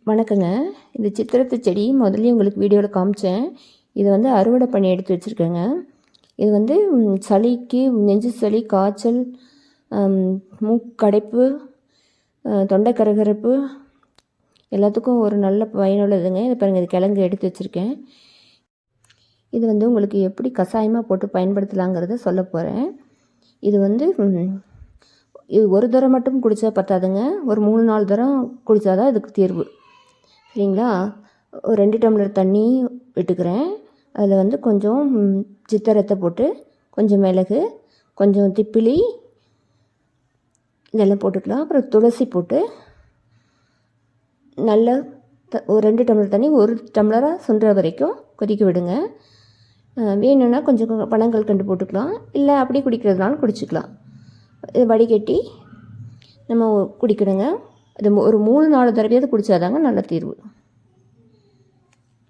வணக்கங்க. இந்த சித்திரத்து செடி முதல்லயே உங்களுக்கு வீடியோவில் காமிச்சேன். இது வந்து அறுவடை பண்ணி எடுத்து வச்சுருக்கேங்க. இது வந்து சளிக்கு, நெஞ்சு சளி, காய்ச்சல், மூக்கடைப்பு, தொண்டை கரகரப்பு எல்லாத்துக்கும் ஒரு நல்ல பயனுள்ளதுங்க. இது பாருங்கள், இது கிழங்கு எடுத்து வச்சுருக்கேன். இது வந்து உங்களுக்கு எப்படி கஷாயமாக போட்டு பயன்படுத்தலாங்கிறத சொல்ல போகிறேன். இது வந்து இது ஒரு தரம் மட்டும் குடித்தா பத்தாதுங்க. ஒரு 3-4 தரம் குடித்தா தான் இதுக்கு தீர்வு. சரிங்களா? ஒரு 2 டம்ளர் தண்ணி விட்டுக்கிறேன். அதில் வந்து கொஞ்சம் சித்திரத்தை போட்டு, கொஞ்சம் மிளகு, கொஞ்சம் திப்பிலி இதெல்லாம் போட்டுக்கலாம். அப்புறம் துளசி போட்டு நல்லா ஒரு 2 டம்ளர் தண்ணி 1 டம்ளராக சுண்டுற வரைக்கும் கொதிக்க விடுங்க. வேணும்னா கொஞ்சம் பனங்கல்கண்டு போட்டுக்கலாம், இல்லை அப்படி குடிக்கிறதுனாலும் குடிச்சிக்கலாம். இதை வடிகட்டி நம்ம குடிக்கணுங்க. இது ஒரு 3-4 தடவையாவது குடித்தாதாங்க நல்ல தீர்வு.